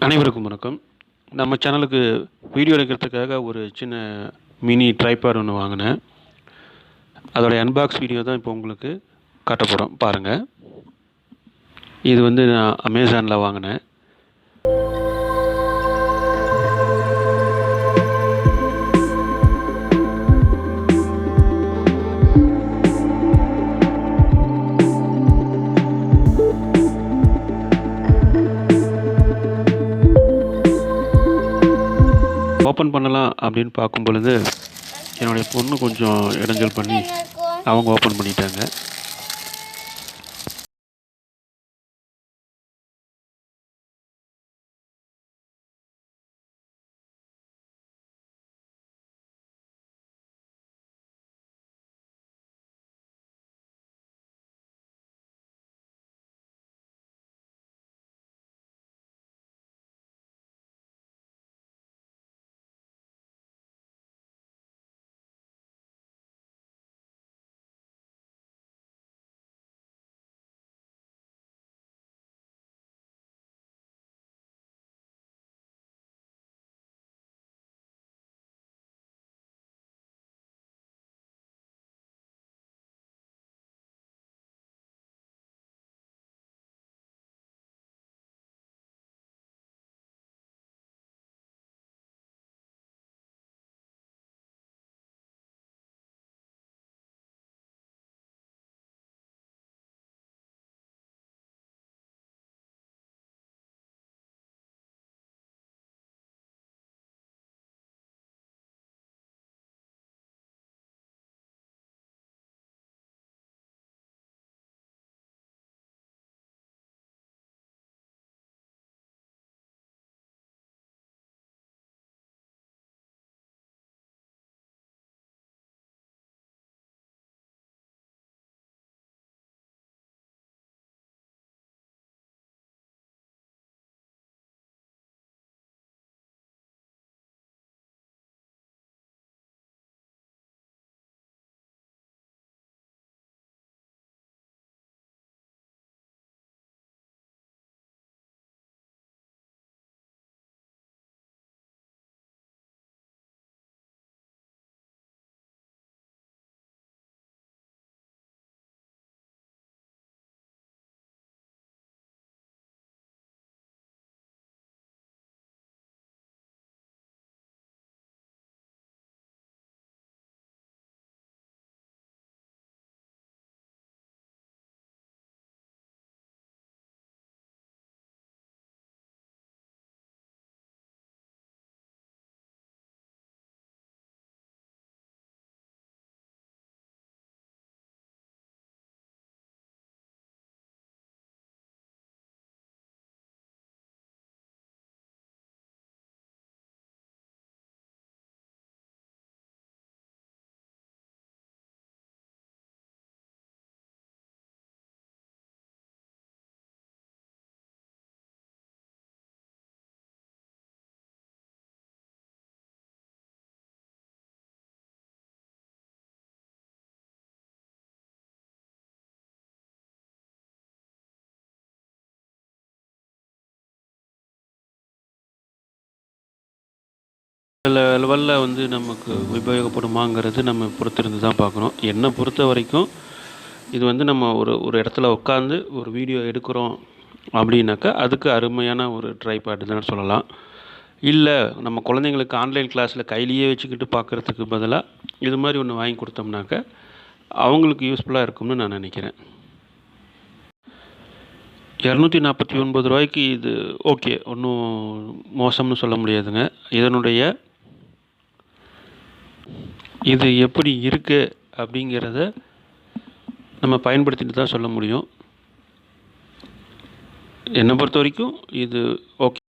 அனைவருக்கும் வணக்கம். நம்ம சேனலுக்கு வீடியோ எடுக்கிறதுக்காக ஒரு சின்ன மினி ட்ரைபாட் ஒன்று வாங்கினேன். அதோடைய அன்பாக்ஸ் வீடியோ தான் இப்போ உங்களுக்கு காட்டப்படும், பாருங்கள். இது வந்து நான் அமேசானில் வாங்கினேன். ஓப்பன் பண்ணலாம் அப்படின்னு பார்க்கும் பொழுது என்னுடைய பொண்ணு கொஞ்சம் இடைஞ்சல் பண்ணி அவங்க ஓப்பன் பண்ணிட்டாங்க. லெவலில் வந்து நமக்கு உபயோகப்படுமாங்கிறது நம்ம பொறுத்திருந்து தான் பார்க்கணும். என்னை பொறுத்த வரைக்கும் இது வந்து நம்ம ஒரு இடத்துல உட்காந்து ஒரு வீடியோ எடுக்கிறோம் அப்படின்னாக்கா அதுக்கு அருமையான ஒரு ட்ரைபாட் தான் சொல்லலாம். இல்லை நம்ம குழந்தைங்களுக்கு ஆன்லைன் கிளாஸில் கையிலேயே வச்சுக்கிட்டு பார்க்குறதுக்கு பதிலாக இது மாதிரி ஒன்று வாங்கி கொடுத்தோம்னாக்கா அவங்களுக்கு யூஸ்ஃபுல்லாக இருக்கும்னு நான் நினைக்கிறேன். ரூ. 249 இது ஓகே, ஒன்றும் மோசம்னு சொல்ல முடியாதுங்க. இது எப்படி இருக்குது அப்படிங்கிறத நம்ம பயன்படுத்திட்டு தான் சொல்ல முடியும். என்னை பொறுத்த வரைக்கும் இது ஓகே.